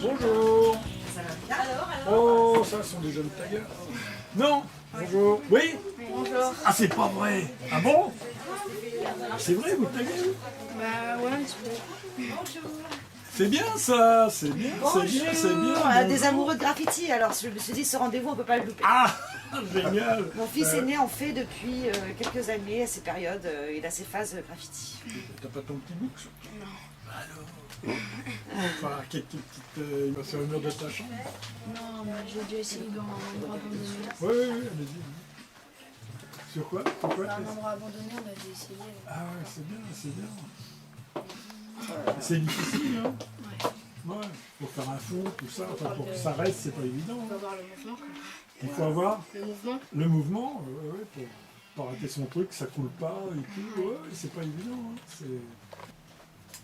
Bonjour. Oh, ça, ce sont des jeunes tailleurs. Non. Bonjour. Oui. Bonjour. Ah, c'est pas vrai. Ah bon? C'est vrai, vous taillez? Bah ouais, un petit peu. Bonjour. C'est bien ça, c'est bien, c'est bien, c'est bien. Des amoureux de graffiti, alors je me suis dit ce rendez-vous on peut pas le louper. Ah, génial. Mon fils aîné en fait depuis quelques années à ces périodes, il a ses phases graffiti. T'as pas ton petit bouc? Non. Alors. Enfin, quelle petite. Sur le mur de ta chambre? Non, mais j'ai déjà essayé dans un endroit abandonné. Oui, allez-y. Sur quoi? Sur quoi? Dans un endroit abandonné, on a déjà essayé. Ah ouais, c'est bien, c'est bien. C'est difficile, hein? Ouais. Ouais, pour faire un fond, tout ça, enfin, pour que ça reste, c'est pas évident. Il faut avoir le mouvement. Quoi. Il faut avoir Le mouvement. le mouvement, pour pas rater son truc, que ça coule pas et tout, ouais, c'est pas évident. Hein.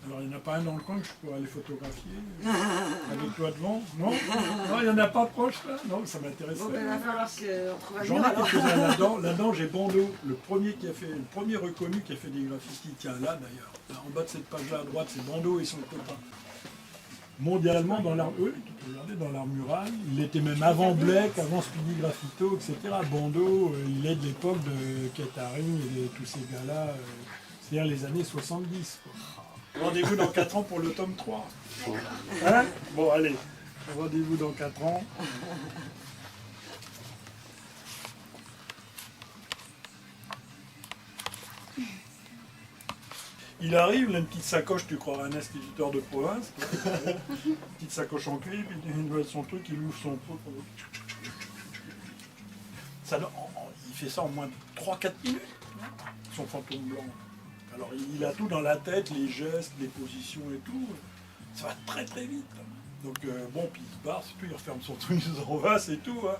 Alors il n'y en a pas un dans le coin que je pourrais aller photographier avec toi devant? Non? Non, il n'y en a pas proche là? Non, ça m'intéresse. Bon, ben, il va falloir qu'on trouve un J'en mur ai alors. quelques-uns là-dedans. Là-dedans, j'ai Bando, le premier reconnu qui a fait des graffitis. Tiens, là d'ailleurs. Là, en bas de cette page-là à droite, c'est Bando et son copain. Mondialement, dans l'art, oui, tu peux regarder dans l'art mural. Il était même avant Blake, avant Speedy Graffito, etc. Bando, il est de l'époque de Katari et de tous ces gars-là, c'est-à-dire les années 70. Quoi. Rendez-vous dans 4 ans pour le tome 3. Hein? Bon, allez, rendez-vous dans 4 ans. Il arrive, là, une petite sacoche, tu croirais un instituteur de province. Une petite sacoche en cuir, puis il ouvre son truc, il ouvre son pot. Il fait ça en moins de 3-4 minutes, son fantôme blanc. Alors il a tout dans la tête, les gestes, les positions et tout. Ça va très très vite. Donc bon, puis il se barre, il referme son truc, il s'en va, c'est tout. Hein.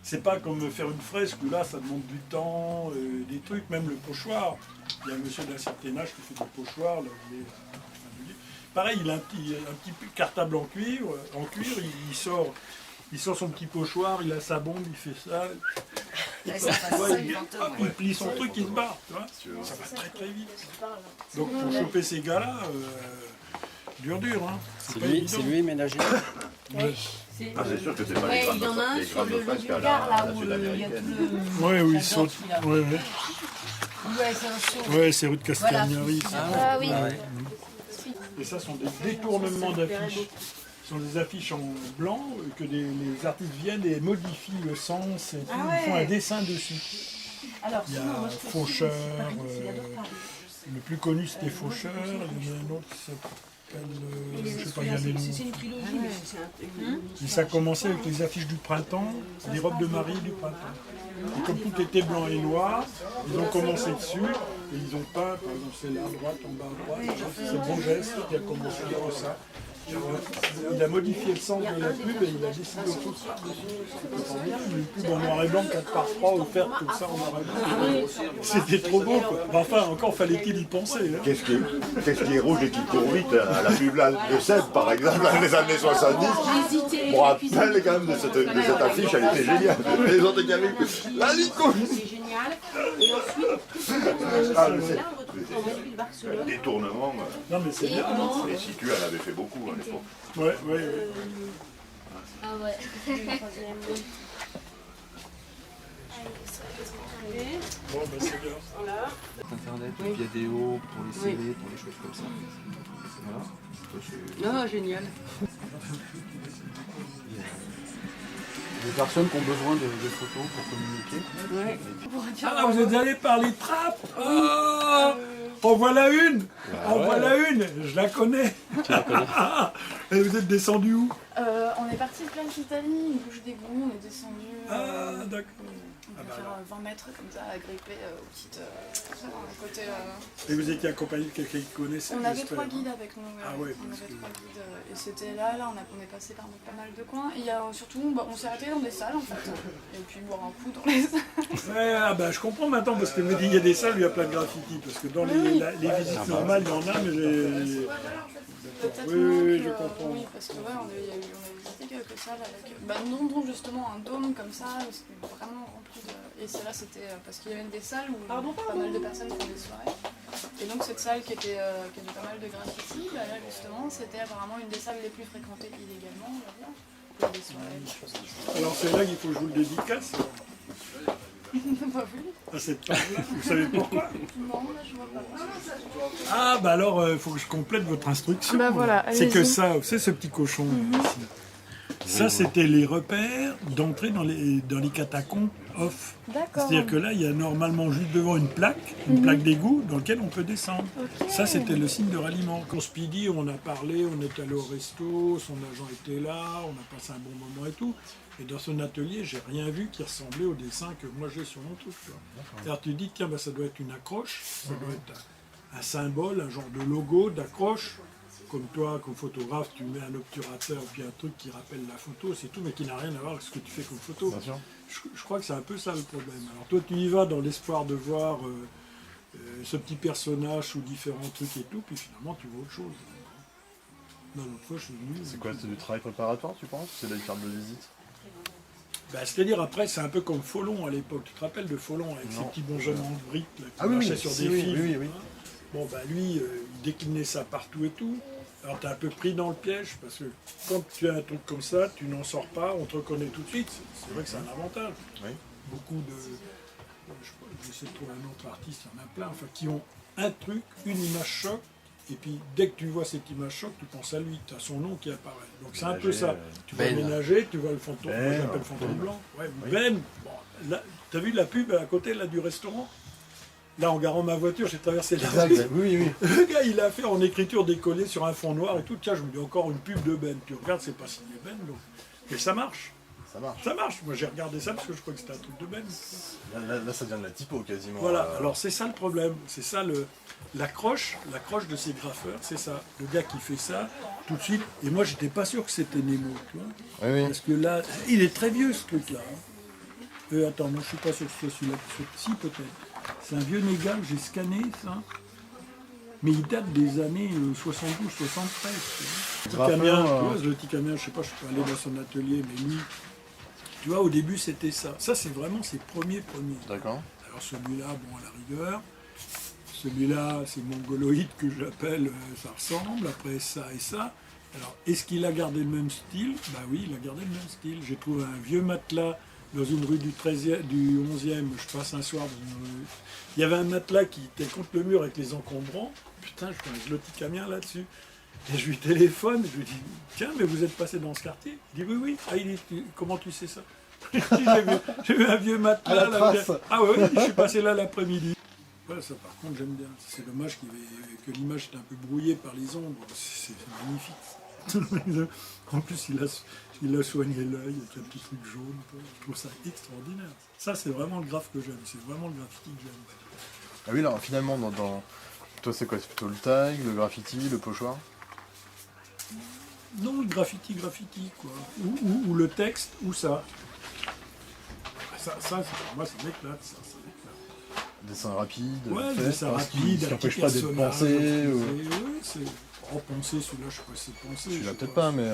C'est pas comme faire une fresque où là ça demande du temps, des trucs, même le pochoir. Il y a un monsieur d'un certain âge qui fait des pochoirs. Là, pareil, il a un petit cartable en cuir, il sort son petit pochoir, il a sa bombe, il fait ça. Il plie son truc, il se barre. Tu vois, ça va très très vite. Donc pour choper ces gars-là, dur. Hein. C'est lui ménager. Oui. Ah, c'est sûr que c'est pas les Il y en a un sur le fresques gare là où il y a tout le. Oui, oui, ils sont. Oui. Ouais, c'est un show. Ouais, c'est rue de Castagnari. Ah oui. Et ça sont des détournements d'affiches. Ce sont des affiches en blanc que les artistes viennent et modifient le sens et tout. Ils font un dessin dessus. Il y a Faucheur, le plus connu c'était Faucheur, il y en a un autre qui s'appelle, je sais pas, il y a les noms. C'est une trilogie, mais c'est Et ça a commencé avec les affiches du printemps, les robes de mariée du printemps. Et comme tout était blanc et noir, ils ont commencé dessus et ils ont peint, par exemple c'est là à droite, en bas à droite, c'est Bon Geste qui a commencé par ça. Il a modifié le sens de la pub et il a décidé autre chose. Une pub en noir et blanc 4x3 offerte comme ça en noir et blanc. C'était trop beau quoi. Enfin encore fallait-il y penser. Hein. Qu'est-ce qui est rouge et qui court vite à la pub là, de Seb par exemple, dans les années 70. Je me rappelle quand même de cette affiche, elle était géniale. Les autres qui avaient la licorne. C'est génial. Et ensuite, Le détournement. Non mais c'est bien. Hein. Et si tu en avais fait beaucoup à l'époque. Ouais. Ah ouais. Bon ben c'est bien. Internet, les vidéos pour les CD, pour les choses comme ça. Voilà. Ah, génial. Des personnes qui ont besoin de photos pour communiquer. Ouais. Ah vous êtes allé par les trappes. Oh voilà une. Voilà une. Je la connais. Tu la connais? Et vous êtes descendu où? On est parti de plein d'Italie, une bouche d'égout, on est descendu. Ah d'accord. On peut faire 20 mètres comme ça, agrippé aux petites. Côté. Et vous étiez accompagné de quelqu'un qui connaissait? On avait j'espère. 3 guides avec nous. Ah ouais, on parce avait que- 3 guides. Et c'était là, on est passé par pas mal de coins. Et il y a surtout, on s'est arrêté dans des salles en fait. Et puis boire un coup dans les salles. Ouais, je comprends maintenant parce que me dit il y a des salles où il y a plein de graffiti. Parce que dans les visites normales, il y en a, mais j'ai. Peut-être Oui, moins je que, comprends. Oui, parce que ouais, on a vu visité quelques salles avec, dont justement un dôme comme ça, c'était vraiment rempli de... Et celle-là, c'était parce qu'il y avait des salles où pas mal de personnes font des soirées. Et donc cette salle qui avait pas mal de graffiti, bah là justement, c'était apparemment une des salles les plus fréquentées illégalement, on va dire. Il y a des soirées, des choses comme ça. Alors c'est là qu'il faut que je vous le dédicace. Pas vu. À cette page-là. Vous savez pourquoi? Non, là je vois pas. Ah bah alors il faut que je complète votre instruction. Bah voilà, c'est que allez-y. ça, c'est ce petit cochon ici. Ça c'était les repères d'entrée dans les catacombes off. D'accord. C'est-à-dire que là il y a normalement juste devant une plaque d'égout dans laquelle on peut descendre. Ok. Ça c'était le signe de ralliement. Quand Speedy on a parlé, on est allé au resto, son agent était là, on a passé un bon moment et tout. Et dans son atelier, j'ai rien vu qui ressemblait au dessin que moi j'ai sur mon truc. Alors tu dis, tiens, bah, ça doit être une accroche, ça doit être un symbole, un genre de logo, d'accroche. Comme toi, comme photographe, tu mets un obturateur puis un truc qui rappelle la photo, c'est tout, mais qui n'a rien à voir avec ce que tu fais comme photo. Bien sûr. Je crois que c'est un peu ça le problème. Alors toi, tu y vas dans l'espoir de voir ce petit personnage sous différents trucs et tout, puis finalement, tu vois autre chose. Non, l'autre fois, je suis venu. C'est quoi, c'est du travail préparatoire, tu penses? C'est la carte de visite? Bah, c'est-à-dire après, c'est un peu comme Folon à l'époque. Tu te rappelles de Folon avec Non. ces petits Benjamin de briques là, qui Ah oui, marchaient oui, sur si, des oui, fils. oui, oui. Hein. Bon, bah lui, il déclinait ça partout et tout. Alors t'es un peu pris dans le piège parce que quand tu as un truc comme ça, tu n'en sors pas, on te reconnaît tout de suite. C'est vrai que c'est un avantage. Oui. Beaucoup de... J'essaie de trouver un autre artiste, il y en a plein, enfin, qui ont un truc, une image choc. Et puis dès que tu vois cette image choc, tu penses à lui, tu as son nom qui apparaît. Donc c'est un peu ça. Tu vas Ben. ménager, tu vois le fantôme, moi Ben. j'appelle fantôme blanc. Ouais, Oui. Ben, bon, là, t'as vu la pub à côté là, du restaurant? Là, en garant ma voiture, j'ai traversé la rue. Exact, oui, oui. Le gars, il a fait en écriture décollée sur un fond noir et tout. Tiens, je me dis encore une pub de Ben. Tu regardes, c'est pas signé Ben, donc. Mais ça marche. Ça marche. Ça marche. Moi, j'ai regardé ça parce que je crois que c'était un truc de Ben. Là, ça devient de la typo quasiment. Voilà. Alors, c'est ça le problème. C'est ça l'accroche de ces graffeurs. C'est ça. Le gars qui fait ça, tout de suite. Et moi, j'étais pas sûr que c'était Nemo, tu vois. Oui, oui. Parce que là, il est très vieux, ce truc-là. Attends, non, je suis pas sûr que ce soit celui-là. Si, peut-être. C'est un vieux néga que j'ai scanné, ça. Mais il date des années 72-73. Le petit Camien, je sais pas, je suis pas allé dans son atelier, mais lui, tu vois, au début, c'était ça. Ça, c'est vraiment ses premiers. D'accord. Alors celui-là, bon, à la rigueur. Celui-là, c'est mongoloïde que j'appelle, ça ressemble. Après, ça et ça. Alors, est-ce qu'il a gardé le même style? Bah oui, il a gardé le même style. J'ai trouvé un vieux matelas dans une rue du 11e, je passe un soir dans une rue. Il y avait un matelas qui était contre le mur avec les encombrants. Putain, je fais un petit camion là-dessus. Et je lui téléphone, je lui dis, tiens, mais vous êtes passé dans ce quartier? Il dit, oui. Ah, il dit, comment tu sais ça? J'ai vu un vieux matelas. Là, ah oui, je suis passé là l'après-midi. Ouais, ça par contre j'aime bien. C'est dommage que l'image est un peu brouillée par les ombres. C'est magnifique. En plus, il a soigné l'œil avec un petit truc jaune. Je trouve ça extraordinaire. Ça, c'est vraiment le graphe que j'aime. C'est vraiment le graffiti que j'aime. Ah oui, alors finalement, toi, c'est quoi? C'est plutôt le tag, le graffiti, le pochoir? Non, le graffiti, quoi. Ou le texte, ou ça. Ça pour moi, ça m'éclate. Ça m'éclate. Dessin rapide, Ouais, fait, dessin hein, rapide, qui un n'empêche petit pas d'être personnage, pensé. Oui, c'est... Oh, penser, celui-là, je sais pas si c'est penser. Tu je l'as sais peut-être pas, mais...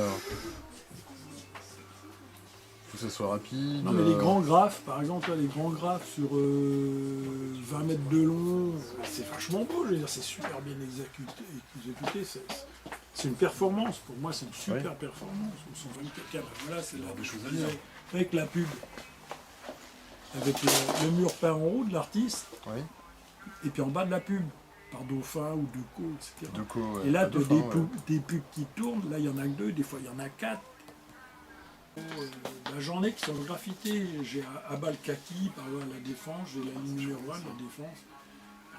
faut que ce soit rapide. Non, mais les grands graphes, par exemple, là, les grands graphes sur 20 mètres de long, c'est vachement beau, je veux dire, c'est super bien exécuté. C'est une performance, pour moi, c'est une super performance. Au 124K, voilà, c'est là des choses à dire. Avec la pub, avec le mur peint en haut de l'artiste, Oui. et puis en bas de la pub, par Dauphin ou Deco, etc. Deco, ouais. Et là, tu as Dauphin, des pubs qui tournent, là, il y en a que 2, des fois, il y en a 4. La journée qui sont graffités, j'ai Abal Kaki par là à la Défense, j'ai la ligne numéro 1 de la Défense.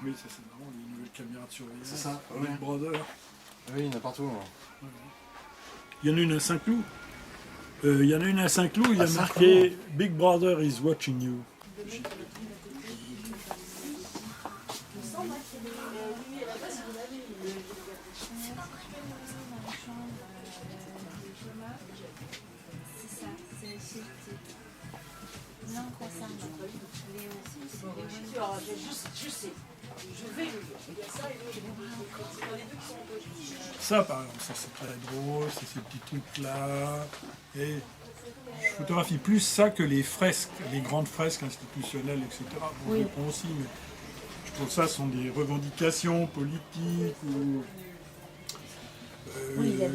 Oui, ça c'est marrant, les nouvelles caméras de surveillance. C'est ça, Big ouais. Brother. Oui, il y en a partout. Il y en a une à Saint-Cloud. Il y en a une à Saint-Cloud, il y a marqué Big Brother is watching you. Non, concernant Léo, c'est Alors, je sais. Ça, par exemple, ça c'est très drôle, c'est ces petits trucs-là. Et je photographie plus ça que les fresques, les grandes fresques institutionnelles, etc. Bon, je les prends aussi, mais je trouve que ça sont des revendications politiques ou des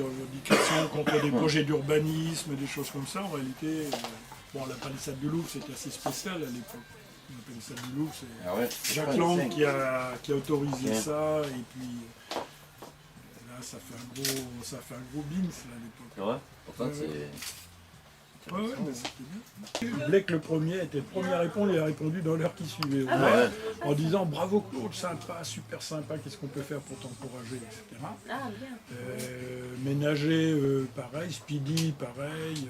revendications contre des projets d'urbanisme, des choses comme ça. En réalité, bon, la palissade du Louvre, c'était assez spécial à l'époque. La palissade du Louvre, c'est Jacques Lang qui a autorisé ça, et puis là, ça fait un gros bins là, à l'époque. Ouais, pourtant c'est... Ouais, mais c'était bien. Blake le premier était le premier à répondre, il a répondu dans l'heure qui suivait. En disant bravo Claude, sympa, super sympa, qu'est-ce qu'on peut faire pour t'encourager, etc. Ah, bien. Ménager, pareil, Speedy, pareil.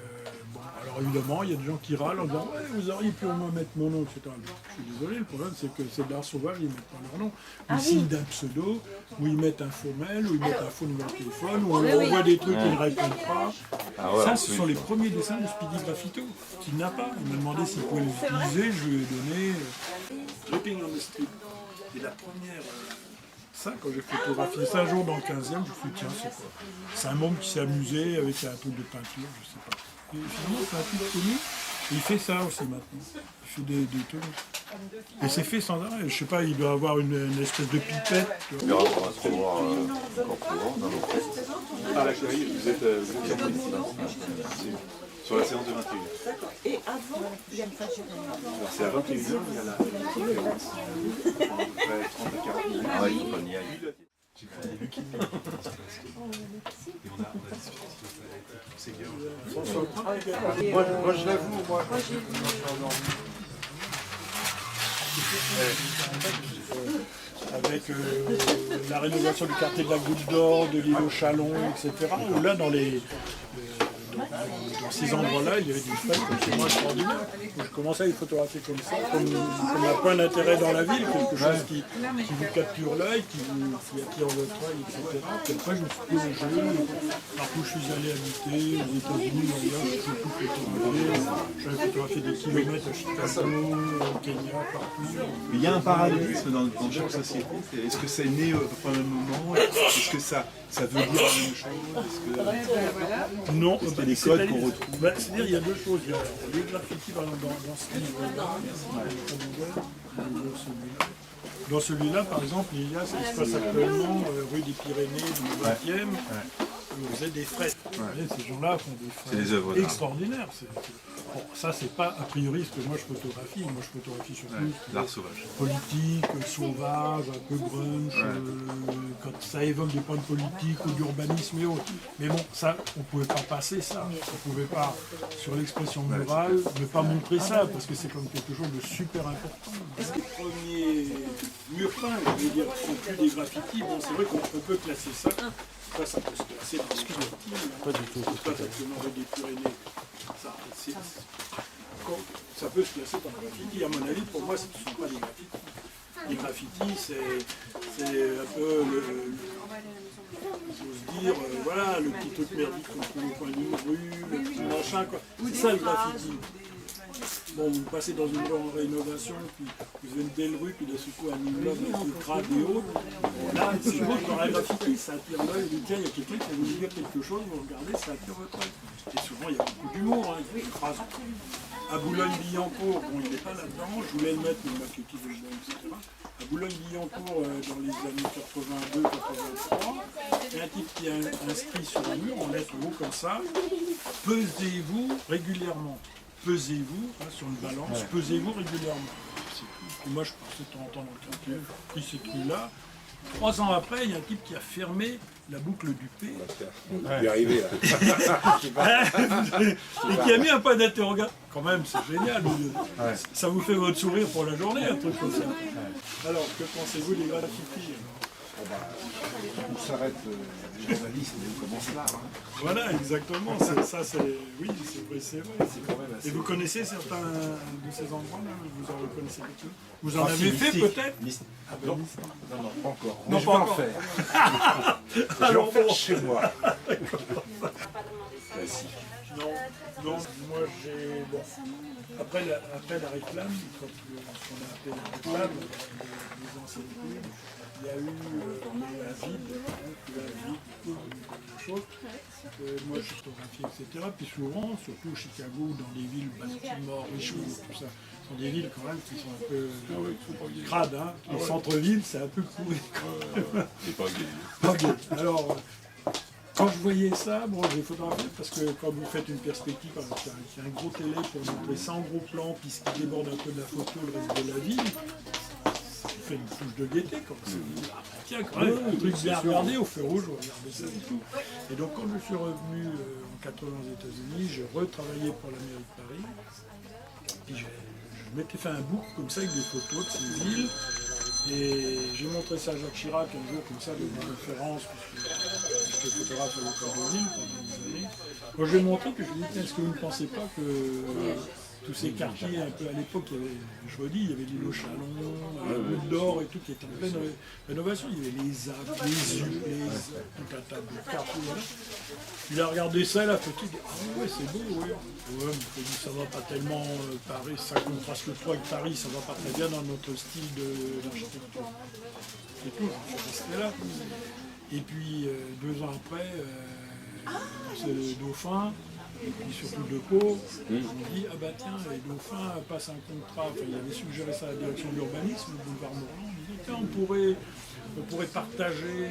Bon, alors évidemment, il y a des gens qui râlent en disant ouais, vous auriez pu au moins mettre mon nom, etc. Je suis désolé, le problème c'est que c'est de l'art sauvage, ils ne mettent pas leur nom. Ils signent d'un pseudo, ou ils mettent un faux mail, ou ils mettent un faux numéro de téléphone, ou on leur envoie des trucs qu'ils ne répondent pas. Ça, ce sont les premiers dessins de Speedy Graffito, qu'il n'a pas. Il m'a demandé s'il pouvait les utiliser, je lui ai donné Dripping on the Street. Et la première, ça, quand j'ai photographié ça un jour dans le 15e, je me suis dit, tiens, c'est quoi? C'est un môme qui s'est amusé avec un truc de peinture, je sais pas. Et finalement, c'est un truc connu, et il fait ça aussi maintenant. Il fait des trucs. Et c'est fait sans arrêt. Je sais pas, il doit avoir une espèce de pipette. On va se revoir encore plus grand dans nos tests. Ah, la chérie, vous êtes sur la séance de 21h. D'accord. Et avant, il y a une fois Alors, c'est à 21h, il y a la conférence. À peu près 30 à 40 minutes. Ah ouais, il faut qu'on y aille. J'ai fait des leukémies. Et on a discuté tous ces gars. Moi je l'avoue, moi je suis endormi. Avec la rénovation du quartier de la Goutte d'Or, de l'île au Chalon, etc. Où là, dans ces endroits-là, il y avait des fresques chez moi extraordinaires. Je commençais à les photographier comme ça, comme un point d'intérêt dans la ville, quelque chose qui vous capture l'œil, qui attire votre œil, etc. Puis après, je me suis pris au jeu. Partout où je suis allé habiter, aux États-Unis, New York, je suis tout photographié. J'avais photographié des kilomètres à Chicago, au Kenya, partout. Il y a un parallélisme dans chaque société. Est-ce que c'est né au même moment? Est-ce que ça veut dire la même chose? Non, c'est des codes qu'on retrouve. C'est-à-dire, il y a deux choses. Il y a les graffitis dans ce livre-là, dans celui-là, par exemple, il y a ce qui se passe actuellement rue des Pyrénées, du 20e, où vous avez des fresques. Ces gens-là font des fresques extraordinaires. Bon, ça, c'est pas a priori ce que moi je photographie. Moi, je photographie surtout l'art sauvage. Politique, sauvage, un peu grunge, quand ça évoque des points de politique ou d'urbanisme et autres. Mais bon, ça, on ne pouvait pas passer ça. On ne pouvait pas, sur l'expression murale, ne pas montrer ça, parce que c'est comme quelque chose de super important. Les premiers murs peints, je veux dire, ne sont plus des graffitis. Bon, c'est vrai qu'on peut classer ça. Ça peut se classer dans les graffitis. Pas du tout. Ça des Pyrénées. Ça peut se classer dans les graffitis. À mon avis, pour moi, ce ne sont pas des graffitis. Les graffitis, c'est un peu j'ose dire, voilà, le petit truc merdique qu'on trouve au coin d'une rue, le petit machin, quoi. C'est ça le graffiti. Bon, vous passez dans une rue en rénovation, puis vous avez une belle rue, puis d'un seul coup un immeuble ultra et autres. Là, c'est beau dans un graffiti, ça attire l'œil, vous dites, tiens, il y a quelqu'un qui va vous dire quelque chose, vous regardez, ça attire votre œil. Et souvent, il y a beaucoup d'humour, hein, il y a des phrases. À Boulogne-Billancourt, bon, il n'est pas là-dedans, je voulais le mettre, mais il m'a fait quitter le bon, etc. À Boulogne-Billancourt, dans les années 82-83, il y a un type qui a inscrit sur un mur, en lettres haut comme ça, pesez-vous régulièrement. Pesez-vous, hein, sur une balance, pesez-vous régulièrement. Et moi, je passais de temps en temps dans le quartier, j'ai pris ces trucs-là. 3 ans après, il y a un type qui a fermé la boucle du P. Il est arrivé là. Et qui a mis un point d'interrogation. Quand même, c'est génial. Ça vous fait votre sourire pour la journée, un truc comme ça. Alors, que pensez-vous des graffitis? On s'arrête les journalistes et on commence là. Voilà, exactement. Oui, c'est vrai. Et vous connaissez certains de ces endroits-là? Vous en reconnaissez quelques-uns? Vous en avez fait peut-être? Non, pas encore. Non, je pas vais encore. en faire. Je vais en faire chez moi. Non, moi j'ai... Bon. Après la réclame, quand ce qu'on a appelé la réclame, les anciennes pubs, il y a eu un vide, quelque chose. Moi, je photographie, etc. Puis souvent, surtout au Chicago, dans les villes, Baltimore, Richmond, tout ça, ce sont des villes quand même qui sont un peu crades. Hein. Les centres-villes, c'est un peu pourri. C'est pas gay. Pas gay. Alors, quand je voyais ça, bon, j'ai photographié parce que quand vous faites une perspective avec un gros télé pour montrer ça en gros plan, puis ce qui déborde un peu de la photo, le reste de la ville, ça fait une touche de gaieté. Quand tiens, quand même, un truc bien regardé au feu rouge, regardez ça et tout. Et donc, quand je suis revenu en 80 aux États-Unis, j'ai retravaillé pour la mairie de Paris. Puis je m'étais fait un book comme ça avec des photos de ces villes. Et j'ai montré ça à Jacques Chirac un jour, comme ça, de une conférence, parce que j'étais photographe à l'Hôtel de Ville pendant des années. Quand je lui ai montré, que je lui ai dit, est-ce que vous ne pensez pas que tous ces quartiers, un peu à l'époque, je redis, il y avait l'île au Chalon, Goutte d'Or et tout, qui était en pleine rénovation. Il y avait les Alpes, les Yeux, tout un tas de quartiers. Voilà. Il a regardé ça, il a fait tout, il dit, ah ouais, c'est beau, oui. Ouais, mais il dit, ça va pas tellement, Paris, ça contraste trop avec Paris, ça va pas très bien dans notre style d'architecture. Et tout, je suis resté là. Et puis, 2 ans après, c'est le Dauphin. Et puis surtout Decaux, on me dit, ah bah tiens, les Dauphins passent un contrat, enfin il avait suggéré ça à la direction de l'urbanisme, le boulevard Morland, on me dit, tiens, on pourrait partager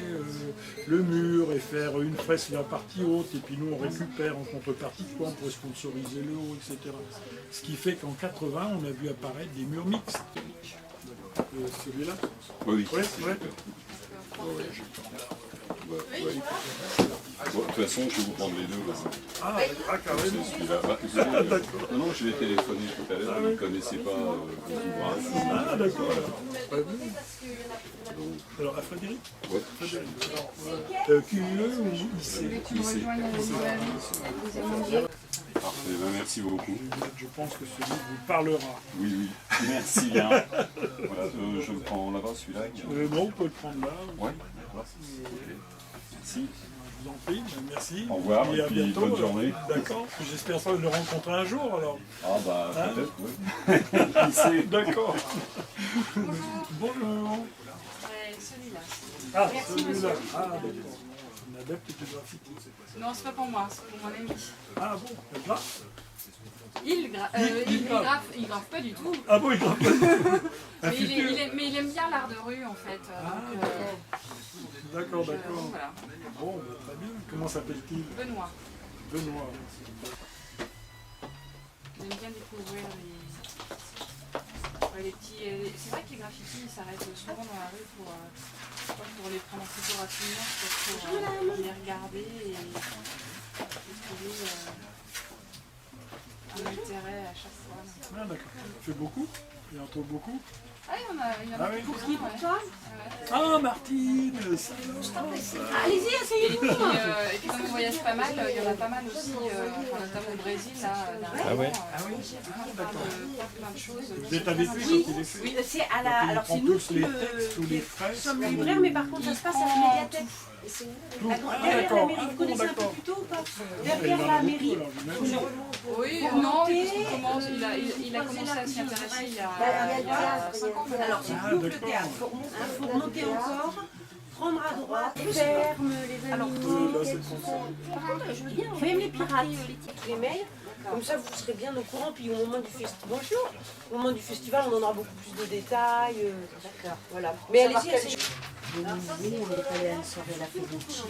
le mur et faire une fresque de la partie haute, et puis nous on récupère en contrepartie de quoi on pourrait sponsoriser le haut, etc. Ce qui fait qu'en 80, on a vu apparaître des murs mixtes. Celui-là. Oui. Ouais. Bon, de toute façon, je vais vous prendre les deux. Ah, carrément. Non, je l'ai téléphoné tout à l'heure, il ne connaissait pas vos ouvrages. Ah, d'accord. Alors, à Frédéric. Ouais. Frédéric. Alors, QE ou IC? Tu me rejoins dans les librairies. Parfait, ben, merci beaucoup. Je pense que ce livre vous parlera. Oui, merci bien. Voilà, je le prends là-bas, celui-là. Non, on peut le prendre là. Ouais, d'accord. Merci. Je vous en prie, merci. Au revoir, et à et puis bientôt. bonne journée. D'accord, j'espère ça le rencontrer un jour alors. Ah bah Hein? peut-être, oui. Qui sait? D'accord. Bonjour. Celui-là. Ah, celui-là. Ah, d'accord. Un adepte du graffiti. Non, c'est pas pour moi, c'est pour mon ami. Ah bon, c'est grave. Il graffe pas du tout. Ah bon, il grave pas. Mais il aime bien l'art de rue en fait. D'accord. Voilà. Bon, très bien. Comment s'appelle-t-il? Benoît. Benoît. Il aime bien découvrir les petits. C'est vrai que les graffitis s'arrêtent souvent dans la rue pour les prendre en photo rapidement, pour les regarder et trouver un intérêt à chaque fois. Ah d'accord. Il fait beaucoup? Il en trouve beaucoup? Ah, il y en a beaucoup. Ah, Martine! Allez-y, asseyez-vous. Et puis comme on voyage pas mal, il y en a pas mal aussi, notamment au Brésil, là, dernièrement. Plein de choses. Vous êtes avec lui quand il est fait? Oui, c'est à la. Alors c'est nous qui les textes ou les fresques? sommes libraires, mais par contre ça se passe à la médiathèque. Derrière la mairie, vous connaissez un peu plus tôt ou pas? Derrière la mairie. Oui, non, il a commencé à s'y intéresser il y a 5 ans. Alors c'est plus le théâtre. Il faut remonter encore, prendre à droite, ferme les amis. Alors, par contre, je veux bien. Faut même les pirates. Les mails, comme ça vous serez bien au courant, puis au moment du festival, bonjour, au moment du festival on en aura beaucoup plus de détails. D'accord, voilà. Mais allez-y, Nous, on est allé à une soirée à la Felice.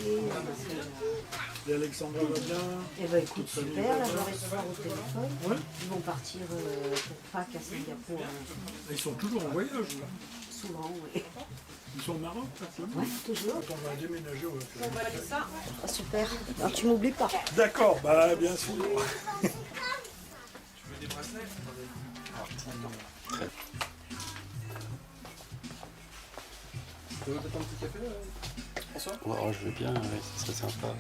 Et Alexandra va bien? Eh ben écoute, super, là je leur ai ce soir au téléphone. Ouais. Ils vont partir pour Pâques à Singapour. Ils sont toujours en voyage là. Souvent, oui. Ils sont au Maroc, actuellement. Ouais, toujours. Quand on va déménager, on va faire. on va aller ça. Ah, super. Alors tu m'oublies pas. D'accord, bah bien sûr. Ouais, je veux bien, ouais, ce serait sympa.